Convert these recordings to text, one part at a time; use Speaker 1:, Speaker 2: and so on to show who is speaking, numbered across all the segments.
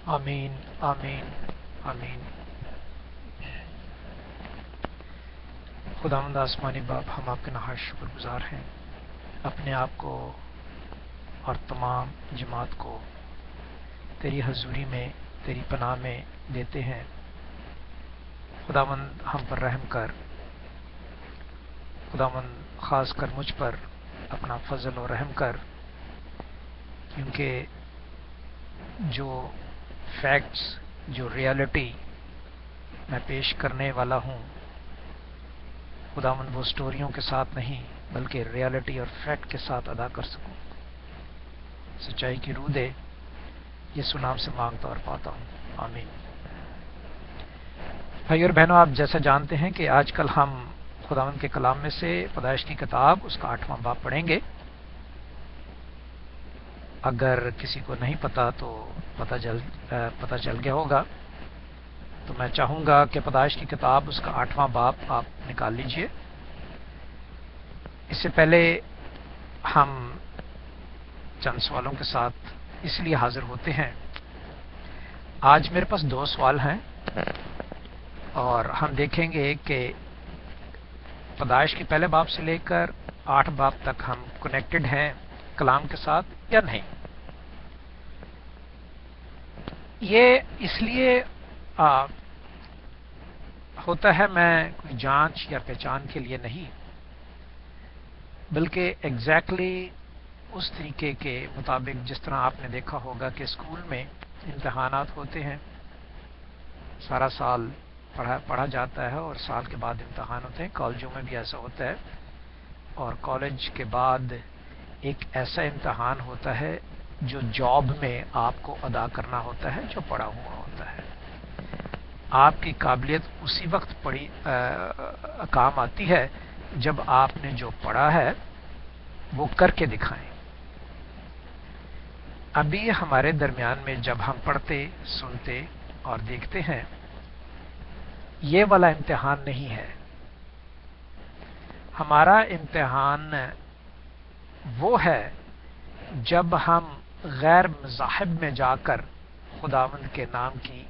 Speaker 1: آمین آمین آمین۔ خداوند آسمانی باپ، ہم آپ کے نہایت شکر گزار ہیں، اپنے آپ کو اور تمام جماعت کو تیری حضوری میں، تیری پناہ میں دیتے ہیں۔ خداوند ہم پر رحم کر، خداوند خاص کر مجھ پر اپنا فضل و رحم کر، کیونکہ جو فیکٹس، جو ریالٹی میں پیش کرنے والا ہوں، خداوند وہ سٹوریوں کے ساتھ نہیں بلکہ ریالٹی اور فیکٹ کے ساتھ ادا کر سکوں۔ سچائی کی روح دے، یسوع نام سے مانگتا اور پاتا ہوں، آمین۔ بھائی اور بہنوں، آپ جیسا جانتے ہیں کہ آج کل ہم خداوند کے کلام میں سے پیدائش کی کتاب اس کا 8واں باب پڑھیں گے۔ اگر کسی کو نہیں پتا تو پتہ چل گیا ہوگا، تو میں چاہوں گا کہ پیدائش کی کتاب اس کا 8واں باب آپ نکال لیجئے۔ اس سے پہلے ہم چند سوالوں کے ساتھ اس لیے حاضر ہوتے ہیں۔ آج میرے پاس 2 سوال ہیں، اور ہم دیکھیں گے کہ پیدائش کے پہلے باب سے لے کر 8 باب تک ہم کنیکٹڈ ہیں کلام کے ساتھ یا نہیں۔ یہ اس لیے ہوتا ہے، میں کوئی جانچ یا پہچان کے لیے نہیں، بلکہ ایگزیکٹلی اس طریقے کے مطابق جس طرح آپ نے دیکھا ہوگا کہ اسکول میں امتحانات ہوتے ہیں، سارا سال پڑھا جاتا ہے اور سال کے بعد امتحان ہوتے ہیں۔ کالجوں میں بھی ایسا ہوتا ہے، اور کالج کے بعد ایک ایسا امتحان ہوتا ہے جو جاب میں آپ کو ادا کرنا ہوتا ہے جو پڑھا ہوا ہوتا ہے۔ آپ کی قابلیت اسی وقت کام آتی ہے جب آپ نے جو پڑھا ہے وہ کر کے دکھائیں۔ ابھی ہمارے درمیان میں جب ہم پڑھتے، سنتے اور دیکھتے ہیں، یہ والا امتحان نہیں ہے۔ ہمارا امتحان وہ ہے جب ہم غیر مذاہب میں جا کر خداوند کے نام کی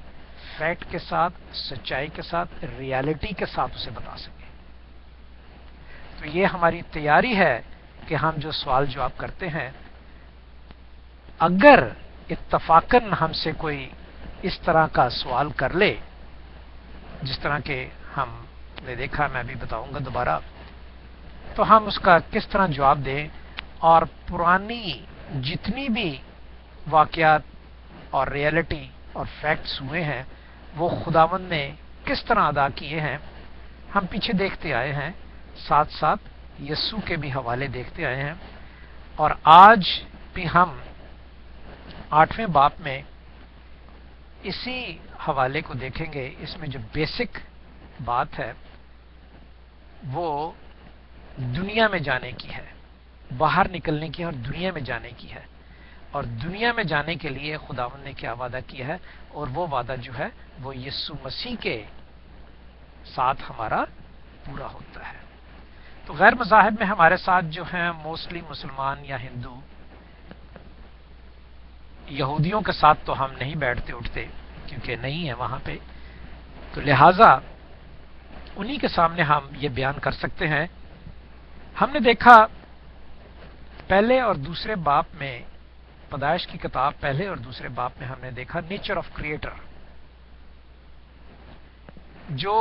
Speaker 1: فیکٹ کے ساتھ، سچائی کے ساتھ، ریالٹی کے ساتھ اسے بتا سکیں۔ تو یہ ہماری تیاری ہے کہ ہم جو سوال جواب کرتے ہیں، اگر اتفاقاً ہم سے کوئی اس طرح کا سوال کر لے جس طرح کے ہم نے دیکھا، میں بھی بتاؤں گا دوبارہ، تو ہم اس کا کس طرح جواب دیں، اور پرانی جتنی بھی واقعات اور ریالٹی اور فیکٹس ہوئے ہیں وہ خداوند نے کس طرح ادا کیے ہیں، ہم پیچھے دیکھتے آئے ہیں، ساتھ ساتھ یسوع کے بھی حوالے دیکھتے آئے ہیں۔ اور آج بھی ہم 8ویں باب میں اسی حوالے کو دیکھیں گے۔ اس میں جو بیسک بات ہے وہ دنیا میں جانے کی ہے، باہر نکلنے کی ہے اور دنیا میں جانے کی ہے۔ اور دنیا میں جانے کے لیے خداوند نے کیا وعدہ کیا ہے، اور وہ وعدہ جو ہے وہ یسوع مسیح کے ساتھ ہمارا پورا ہوتا ہے۔ تو غیر مذاہب میں ہمارے ساتھ جو ہیں موسٹلی مسلمان یا ہندو، یہودیوں کے ساتھ تو ہم نہیں بیٹھتے اٹھتے کیونکہ نہیں ہے وہاں پہ، تو لہٰذا انہی کے سامنے ہم یہ بیان کر سکتے ہیں۔ ہم نے دیکھا پہلے اور دوسرے باب میں، پیدائش کی کتاب پہلے اور دوسرے باب میں ہم نے دیکھا نیچر آف کریٹر، جو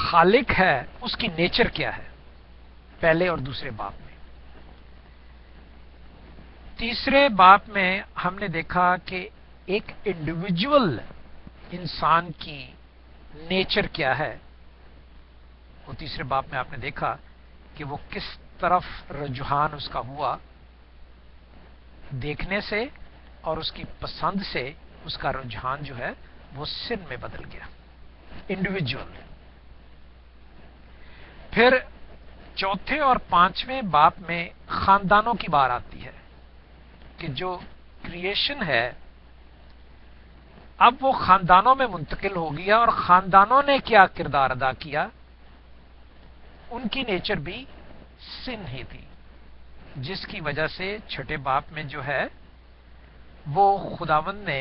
Speaker 1: خالق ہے اس کی نیچر کیا ہے، پہلے اور دوسرے باب میں۔ تیسرے باب میں ہم نے دیکھا کہ ایک انڈیویجول انسان کی نیچر کیا ہے، وہ تیسرے باب میں آپ نے دیکھا کہ وہ کس طرف رجحان اس کا ہوا، دیکھنے سے اور اس کی پسند سے اس کا رجحان جو ہے وہ سن میں بدل گیا، انڈیویجول۔ پھر چوتھے اور 5ویں باب میں خاندانوں کی بات آتی ہے کہ جو کریشن ہے اب وہ خاندانوں میں منتقل ہو گیا، اور خاندانوں نے کیا کردار ادا کیا، ان کی نیچر بھی سن ہی تھی، جس کی وجہ سے چھٹے باب میں جو ہے وہ خداوند نے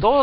Speaker 1: 2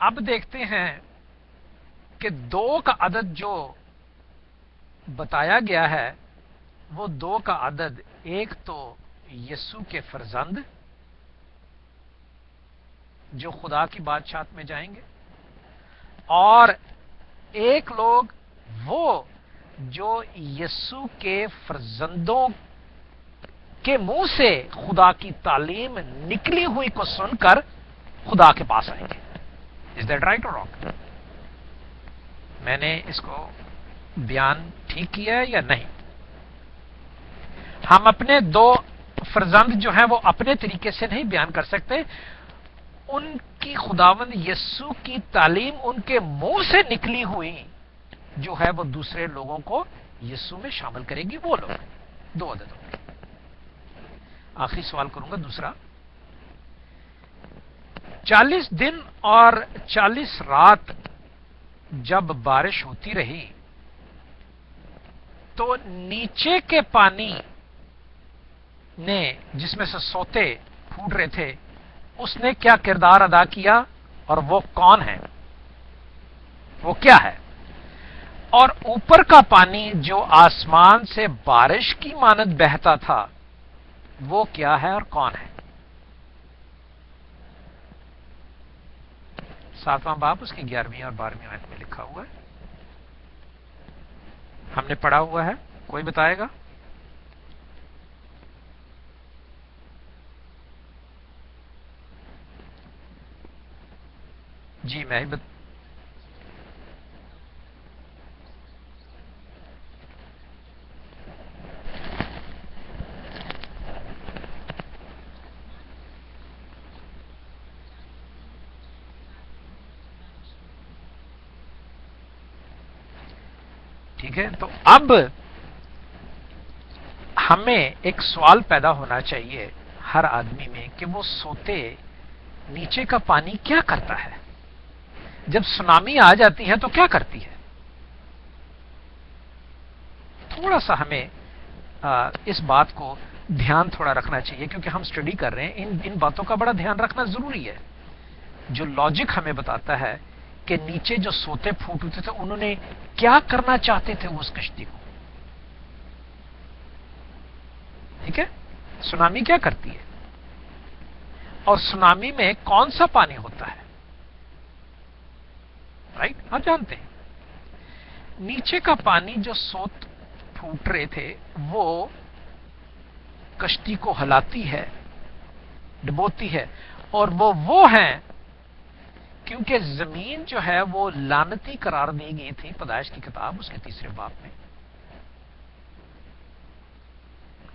Speaker 1: اب دیکھتے ہیں کہ 2 کا عدد جو بتایا گیا ہے وہ 2 کا عدد، ایک تو یسوع کے فرزند جو خدا کی بادشاہت میں جائیں گے، اور ایک لوگ وہ جو یسوع کے فرزندوں کے منہ سے خدا کی تعلیم نکلی ہوئی کو سن کر خدا کے پاس آئیں گے. از دیٹ رائٹ اور رانگ؟ میں نے اس کو بیان ٹھیک کیا ہے یا نہیں؟ ہم اپنے 2 فرزند جو ہیں وہ اپنے طریقے سے نہیں بیان کر سکتے، ان کی خداوند یسوع کی تعلیم ان کے منہ سے نکلی ہوئی جو ہے وہ دوسرے لوگوں کو یسوع میں شامل کرے گی. وہ لوگ 2 عدد ہوں گے. آخری سوال کروں گا دوسرا. 40 دن اور 40 رات جب بارش ہوتی رہی تو نیچے کے پانی نے، جس میں سے سوتے پھوٹ رہے تھے، اس نے کیا کردار ادا کیا اور وہ کون ہے؟ وہ کیا ہے؟ اور اوپر کا پانی جو آسمان سے بارش کی مانند بہتا تھا وہ کیا ہے اور کون ہے؟ 7واں باب اس کی 11ویں اور 12ویں آیت میں لکھا ہوا ہے، ہم نے پڑھا ہوا ہے. کوئی بتائے گا؟ جی میں ہی ٹھیک ہے. تو اب ہمیں ایک سوال پیدا ہونا چاہیے ہر آدمی میں کہ وہ سوتے نیچے کا پانی کیا کرتا ہے؟ جب سونامی آ جاتی ہے تو کیا کرتی ہے؟ تھوڑا سا ہمیں اس بات کو دھیان تھوڑا رکھنا چاہیے، کیونکہ ہم سٹڈی کر رہے ہیں. ان باتوں کا بڑا دھیان رکھنا ضروری ہے. جو لاجک ہمیں بتاتا ہے کہ نیچے جو سوتے پھوٹ ہوتے تھے انہوں نے کیا کرنا چاہتے تھے اس کشتی کو. ٹھیک ہے، سونامی کیا کرتی ہے اور سونامی میں کون سا پانی ہوتا ہے؟ رائٹ، آپ جانتے ہیں. نیچے کا پانی جو سوت پھوٹ رہے تھے وہ کشتی کو ہلاتی ہے، ڈبوتی ہے، اور وہ ہیں کیونکہ زمین جو ہے وہ لعنتی قرار دی گئی تھی پیدائش کی کتاب اس کے 3 باب میں.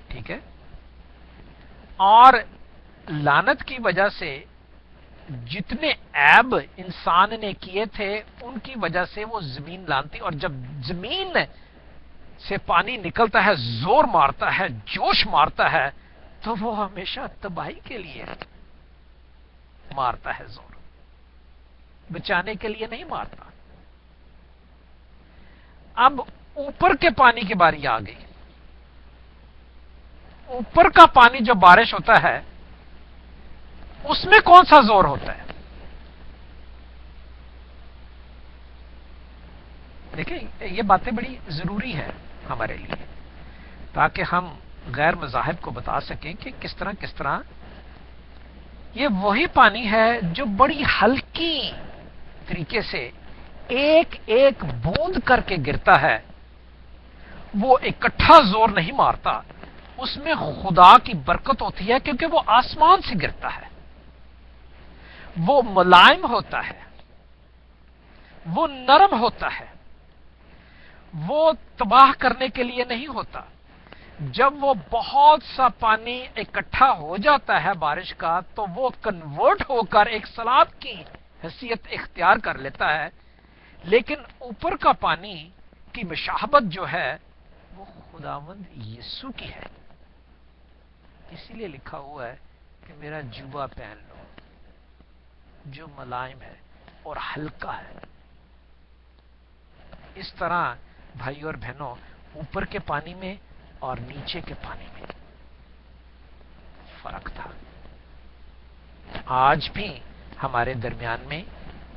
Speaker 1: ٹھیک ہے، اور لعنت کی وجہ سے جتنے عیب انسان نے کیے تھے ان کی وجہ سے وہ زمین لعنتی، اور جب زمین سے پانی نکلتا ہے، زور مارتا ہے، جوش مارتا ہے، تو وہ ہمیشہ تباہی کے لیے مارتا ہے، زور بچانے کے لیے نہیں مارتا. اب اوپر کے پانی کی باری آ گئی. اوپر کا پانی جو بارش ہوتا ہے اس میں کون سا زور ہوتا ہے؟ دیکھیں یہ باتیں بڑی ضروری ہیں ہمارے لیے تاکہ ہم غیر مذاہب کو بتا سکیں کہ کس طرح یہ وہی پانی ہے جو بڑی ہلکی طریقے سے ایک ایک بوند کر کے گرتا ہے. وہ اکٹھا زور نہیں مارتا، اس میں خدا کی برکت ہوتی ہے کیونکہ وہ آسمان سے گرتا ہے. وہ ملائم ہوتا ہے، وہ نرم ہوتا ہے، وہ تباہ کرنے کے لیے نہیں ہوتا. جب وہ بہت سا پانی اکٹھا ہو جاتا ہے بارش کا تو وہ کنورٹ ہو کر ایک سیلاب کی حیثیت اختیار کر لیتا ہے. لیکن اوپر کا پانی کی مشابہت جو ہے وہ خداوند یسوع کی ہے. اسی لیے لکھا ہوا ہے کہ میرا جوبہ پہن لو جو ملائم ہے اور ہلکا ہے. اس طرح بھائی اور بہنوں اوپر کے پانی میں اور نیچے کے پانی میں فرق تھا. آج بھی ہمارے درمیان میں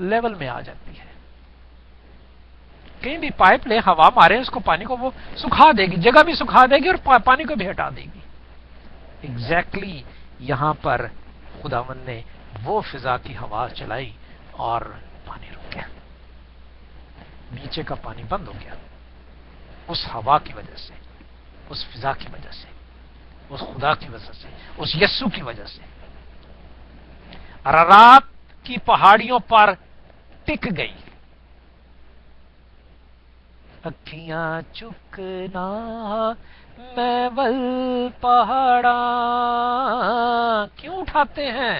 Speaker 1: لیول میں آ جاتی ہے. کہیں بھی پائپ لے، ہوا مارے اس کو، پانی کو وہ سکھا دے گی، جگہ بھی سکھا دے گی اور پانی کو بھی ہٹا دے گی. ایگزیکٹلی یہاں پر خداوند نے وہ فضا کی ہوا چلائی اور پانی رک گیا، نیچے کا پانی بند ہو گیا، اس ہوا کی وجہ سے، اس فضا کی وجہ سے، اس خدا کی وجہ سے، اس یسوع کی وجہ سے. ارارات کی پہاڑیوں پر ٹک گئی. اکھیاں چکنا میں ول پہاڑاں کیوں اٹھاتے ہیں؟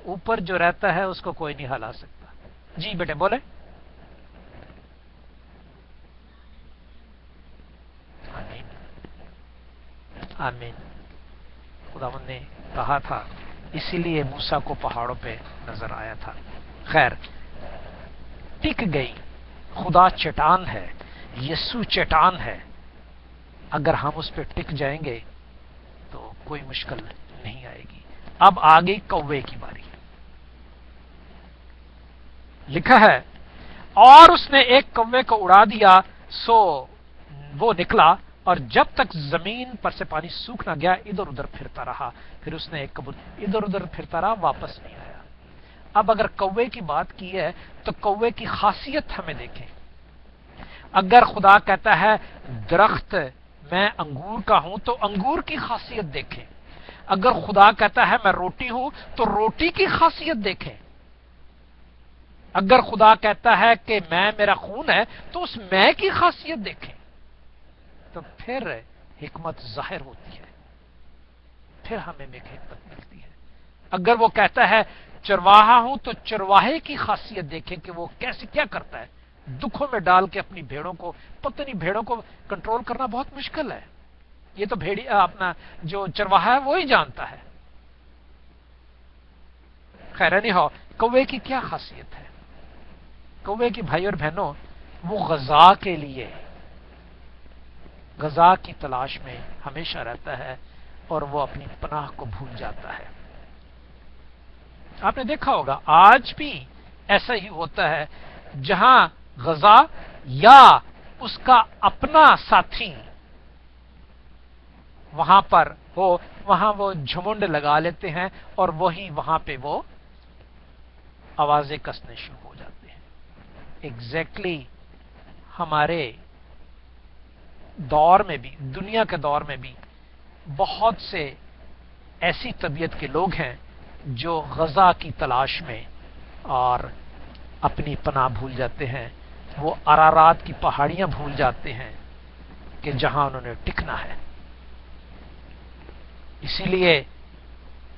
Speaker 1: اوپر جو رہتا ہے اس کو کوئی نہیں ہلا سکتا. جی بیٹے بولے. آمین آمین. خداوند نے کہا تھا، اسی لیے موسیٰ کو پہاڑوں پہ نظر آیا تھا. خیر، ٹک گئی. خدا چٹان ہے، یسوع چٹان ہے. اگر ہم اس پہ ٹک جائیں گے تو کوئی مشکل نہیں آئے گی. اب آ گئی کوے کی باری. لکھا ہے، اور اس نے ایک کوے کو اڑا دیا، سو وہ نکلا، اور جب تک زمین پر سے پانی سوکھ نہ گیا ادھر ادھر پھرتا رہا. پھر اس نے ایک کبوتر ادھر ادھر پھرتا رہا، واپس نہیں آیا. اب اگر کوے کی بات کی ہے تو کوے کی خاصیت ہمیں دیکھیں. اگر خدا کہتا ہے درخت میں انگور کا ہوں تو انگور کی خاصیت دیکھیں. اگر خدا کہتا ہے میں روٹی ہوں تو روٹی کی خاصیت دیکھیں. اگر خدا کہتا ہے کہ میں میرا خون ہے تو اس میں کی خاصیت دیکھیں. تو پھر حکمت ظاہر ہوتی ہے، پھر ہمیں ایک حکمت ملتی ہے. اگر وہ کہتا ہے چرواہا ہوں تو چرواہے کی خاصیت دیکھیں کہ وہ کیسے کیا کرتا ہے. دکھوں میں ڈال کے اپنی بھیڑوں کو، پتہ نہیں بھیڑوں کو کنٹرول کرنا بہت مشکل ہے. یہ تو بھیڑی اپنا جو چرواہا ہے وہی جانتا ہے. خیر نہیں ہو. کوے کی کیا خاصیت ہے؟ کوے کی بھائی اور بہنوں، وہ غذا کے لیے، غذا کی تلاش میں ہمیشہ رہتا ہے اور وہ اپنی پناہ کو بھول جاتا ہے. آپ نے دیکھا ہوگا آج بھی ایسا ہی ہوتا ہے، جہاں غذا یا اس کا اپنا ساتھی وہاں پر ہو، وہاں وہ جھمنڈ لگا لیتے ہیں اور وہی وہاں پہ وہ آوازیں کسنے شروع ہو جاتے ہیں. ایگزیکٹلی ہمارے دور میں بھی، دنیا کے دور میں بھی بہت سے ایسی طبیعت کے لوگ ہیں جو غذا کی تلاش میں اور اپنی پناہ بھول جاتے ہیں. وہ ارارات کی پہاڑیاں بھول جاتے ہیں کہ جہاں انہوں نے ٹکنا ہے. اسی لیے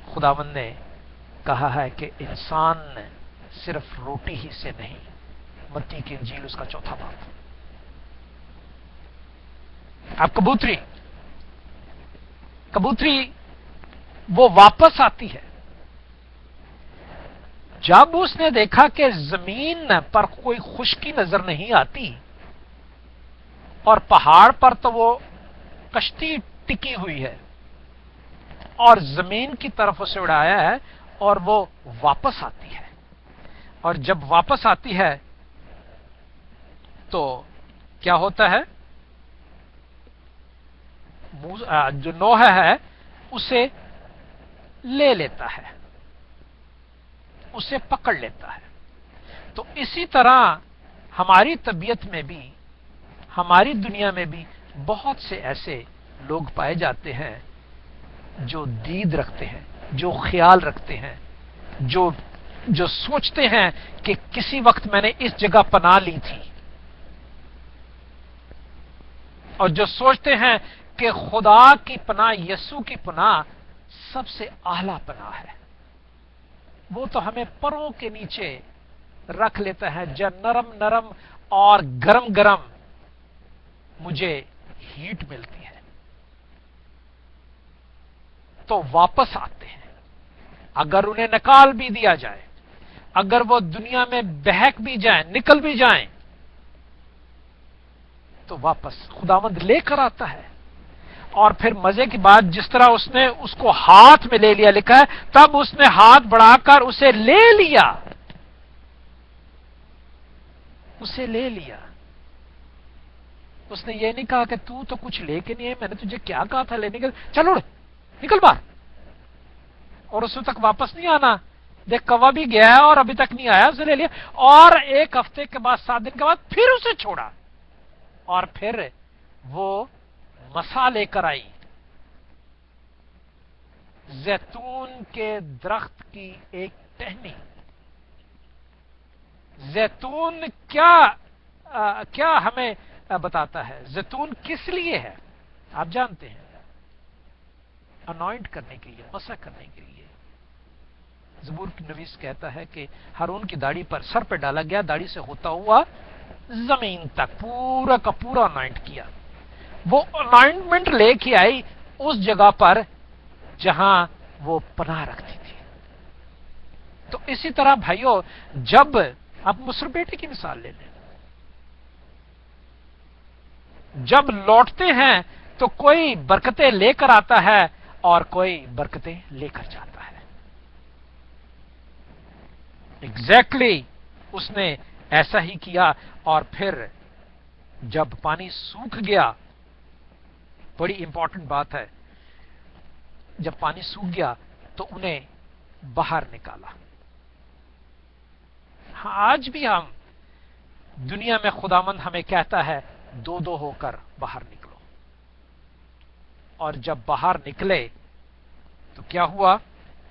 Speaker 1: خداوند نے کہا ہے کہ انسان صرف روٹی ہی سے نہیں. متی کی انجیل اس کا 4 باب. اب کبوتری وہ واپس آتی ہے. جب اس نے دیکھا کہ زمین پر کوئی خشکی نظر نہیں آتی اور پہاڑ پر تو وہ کشتی ٹکی ہوئی ہے اور زمین کی طرف اسے اڑایا ہے اور وہ واپس آتی ہے. اور جب واپس آتی ہے تو کیا ہوتا ہے؟ جو نوح ہے اسے لے لیتا ہے، اسے پکڑ لیتا ہے. تو اسی طرح ہماری طبیعت میں بھی، ہماری دنیا میں بھی بہت سے ایسے لوگ پائے جاتے ہیں جو دید رکھتے ہیں، جو خیال رکھتے ہیں، جو سوچتے ہیں کہ کسی وقت میں نے اس جگہ پناہ لی تھی، اور جو سوچتے ہیں کہ خدا کی پناہ، یسوع کی پناہ سب سے اعلیٰ پناہ ہے. وہ تو ہمیں پروں کے نیچے رکھ لیتا ہے، جو نرم نرم اور گرم گرم مجھے ہیٹ ملتی ہے. تو واپس آتے ہیں. اگر انہیں نکال بھی دیا جائے، اگر وہ دنیا میں بہک بھی جائیں، نکل بھی جائیں، تو واپس خداوند لے کر آتا ہے اور پھر مزے کی بات، جس طرح اس نے اس کو ہاتھ میں لے لیا لکھا ہے، تب اس نے ہاتھ بڑھا کر اسے لے لیا، اسے لے لیا۔ اس نے یہ نہیں کہا کہ تو کچھ لے کے نہیں ہے، میں نے تجھے کیا کہا تھا لینے کے، چل اڑ نکل باہر، اور اس تک واپس نہیں آنا، دیکھ کوا بھی گیا ہے اور ابھی تک نہیں آیا، اسے لے لیا، اور 1 ہفتے کے بعد 7 دن کے بعد پھر اسے چھوڑا، اور پھر وہ مسا لے کر آئی، زیتون کے درخت کی ایک ٹہنی۔ زیتون کیا ہمیں بتاتا ہے؟ زیتون کس لیے ہے آپ جانتے ہیں؟ انوائنٹ کرنے کے لیے، مسح کرنے کے لیے۔ زبور کی نویس کہتا ہے کہ ہارون کی داڑھی پر سر پہ ڈالا گیا، داڑھی سے ہوتا ہوا زمین تک پورا کا پورا انوائنٹ کیا۔ وہ انوائنٹمنٹ لے کے آئی اس جگہ پر جہاں وہ پناہ رکھتی تھی۔ تو اسی طرح بھائیو، جب آپ مصر بیٹے کی مثال لے لیں، جب لوٹتے ہیں تو کوئی برکتیں لے کر آتا ہے اور کوئی برکتیں لے کر جاتا ہے۔ ایگزیکٹلی اس نے ایسا ہی کیا، اور پھر جب پانی سوکھ گیا، بڑی امپورٹنٹ بات ہے، جب پانی سوکھ گیا تو انہیں باہر نکالا۔ ہاں، آج بھی ہم دنیا میں خداوند ہمیں کہتا ہے 2 ہو کر باہر نکلو، اور جب باہر نکلے تو کیا ہوا؟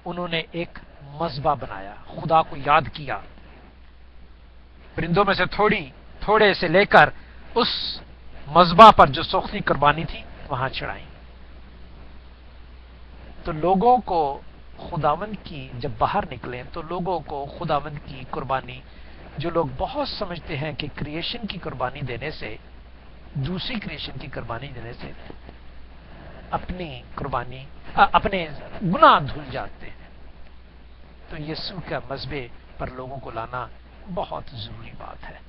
Speaker 1: انہوں نے ایک مذبح بنایا، خدا کو یاد کیا، پرندوں میں سے تھوڑے سے لے کر اس مذبح پر جو سوختھی قربانی تھی وہاں چڑھائی۔ تو لوگوں کو خداوند کی، جب باہر نکلیں تو لوگوں کو خداوند کی قربانی، جو لوگ بہت سمجھتے ہیں کہ کریشن کی قربانی دینے سے، دوسری کریشن کی قربانی دینے سے اپنی قربانی، اپنے گناہ دھل جاتے ہیں، تو یسوع کا مذبح پر لوگوں کو لانا بہت ضروری بات ہے،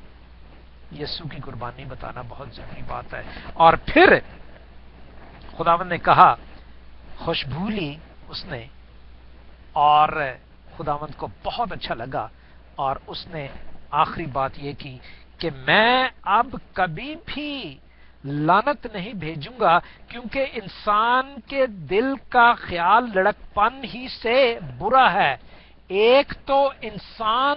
Speaker 1: یسوع کی قربانی بتانا بہت ضروری بات ہے۔ اور پھر خداوند نے کہا، خوشبو لی اس نے، اور خداوند کو بہت اچھا لگا، اور اس نے آخری بات یہ کی کہ میں اب کبھی بھی لعنت نہیں بھیجوں گا، کیونکہ انسان کے دل کا خیال لڑکپن ہی سے برا ہے۔ ایک تو انسان،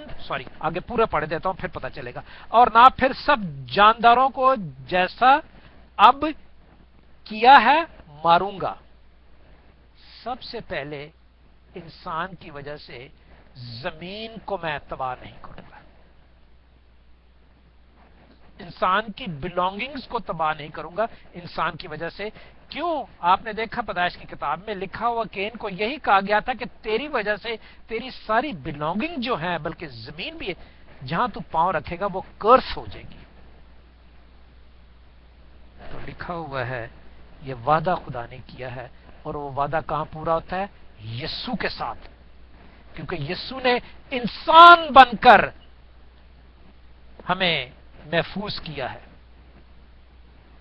Speaker 1: آگے پورا پڑھ دیتا ہوں پھر پتا چلے گا، اور نہ پھر سب جانداروں کو جیسا اب کیا ہے ماروں گا۔ سب سے پہلے انسان کی وجہ سے زمین کو میں تباہ نہیں کروں گا، انسان کی بلونگنگز کو تباہ نہیں کروں گا انسان کی وجہ سے۔ کیوں؟ آپ نے دیکھا پیدائش کی کتاب میں لکھا ہوا کین کو یہی کہا گیا تھا کہ تیری وجہ سے تیری ساری بلونگنگ جو ہے، بلکہ زمین بھی ہے، جہاں تو پاؤں رکھے گا وہ کرس ہو جائے گی۔ تو لکھا ہوا ہے یہ وعدہ خدا نے کیا ہے، اور وہ وعدہ کہاں پورا ہوتا ہے؟ یسوع کے ساتھ، کیونکہ یسوع نے انسان بن کر ہمیں محفوظ کیا ہے۔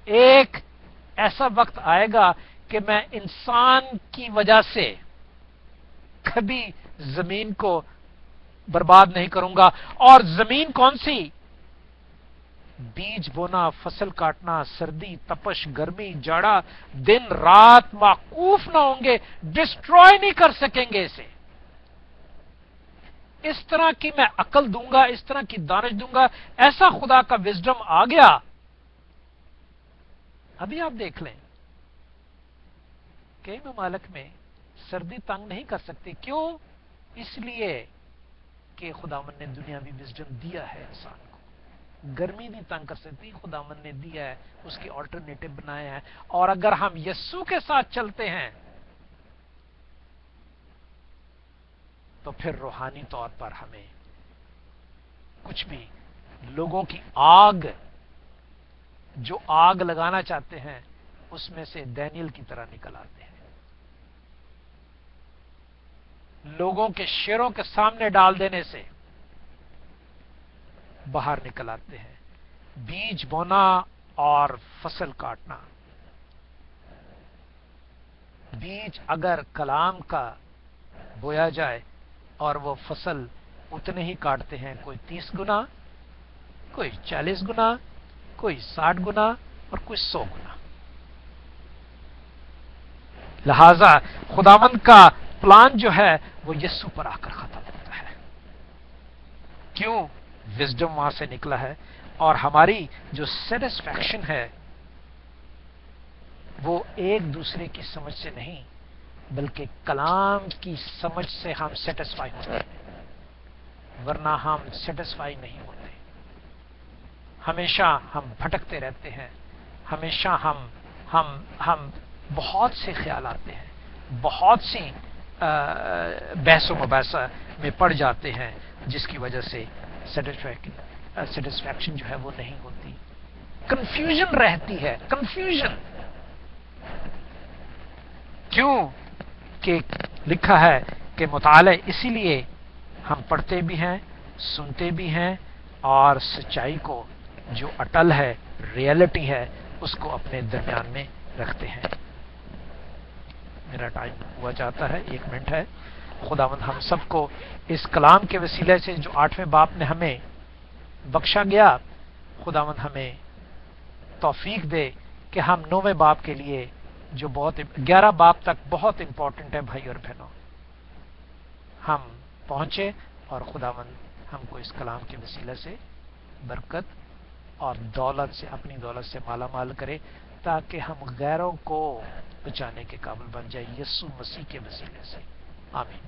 Speaker 1: ایک ایسا وقت آئے گا کہ میں انسان کی وجہ سے کبھی زمین کو برباد نہیں کروں گا۔ اور زمین کون سی؟ بیج بونا، فصل کاٹنا، سردی، تپش، گرمی، جاڑا، دن رات موقوف نہ ہوں گے، ڈسٹروائے نہیں کر سکیں گے اسے۔ اس طرح کی میں عقل دوں گا، اس طرح کی دانش دوں گا، ایسا خدا کا وزڈم آ گیا۔ ابھی آپ دیکھ لیں، کئی ممالک میں سردی تنگ نہیں کر سکتی، کیوں؟ اس لیے کہ خداوند نے دنیاوی وزڈم دیا ہے انسان کو۔ گرمی نہیں تنگ کر سکتی، خداوند نے دیا ہے، اس کی آلٹرنیٹو بنایا ہے۔ اور اگر ہم یسوع کے ساتھ چلتے ہیں تو پھر روحانی طور پر ہمیں کچھ بھی، لوگوں کی آگ، جو آگ لگانا چاہتے ہیں اس میں سے دانیل کی طرح نکل آتے ہیں، لوگوں کے شیروں کے سامنے ڈال دینے سے باہر نکل آتے ہیں۔ بیج بونا اور فصل کاٹنا، بیج اگر کلام کا بویا جائے اور وہ فصل اتنے ہی کاٹتے ہیں، کوئی 30 گنا، کوئی 40 گنا، کوئی 60 گنا اور کوئی 100 گنا۔ لہذا خداوند کا پلان جو ہے وہ یسوع پر آ کر ختم ہوتا ہے۔ کیوں؟ وزڈم وہاں سے نکلا ہے، اور ہماری جو سیٹسفیکشن ہے وہ ایک دوسرے کی سمجھ سے نہیں بلکہ کلام کی سمجھ سے ہم سیٹسفائی ہوتے ہیں، ورنہ ہم سیٹسفائی نہیں ہوتے۔ ہمیشہ ہم بھٹکتے رہتے ہیں، ہمیشہ ہم بہت سے خیال آتے ہیں، بہت سی بحث و مباحثہ میں پڑ جاتے ہیں، جس کی وجہ سے سیٹسفیکشن جو ہے وہ نہیں ہوتی، کنفیوژن رہتی ہے، کنفیوژن۔ کیوں کہ لکھا ہے کہ مطالعہ اسی لیے ہم پڑھتے بھی ہیں، سنتے بھی ہیں، اور سچائی کو جو اٹل ہے، ریئلٹی ہے، اس کو اپنے درمیان میں رکھتے ہیں۔ میرا ٹائم ہوا جاتا ہے، 1 منٹ ہے۔ خداوند ہم سب کو اس کلام کے وسیلے سے جو 8ویں باب میں ہمیں بخشا گیا، خداوند ہمیں توفیق دے کہ ہم 9ویں باب کے لیے جو 11 باب تک بہت امپورٹنٹ ہے بھائی اور بہنوں، ہم پہنچے، اور خداوند ہم کو اس کلام کے وسیلے سے برکت اور دولت سے، اپنی دولت سے مالا مال کرے، تاکہ ہم غیروں کو بچانے کے قابل بن جائے یسوع مسیح کے وسیلے سے۔ آمین۔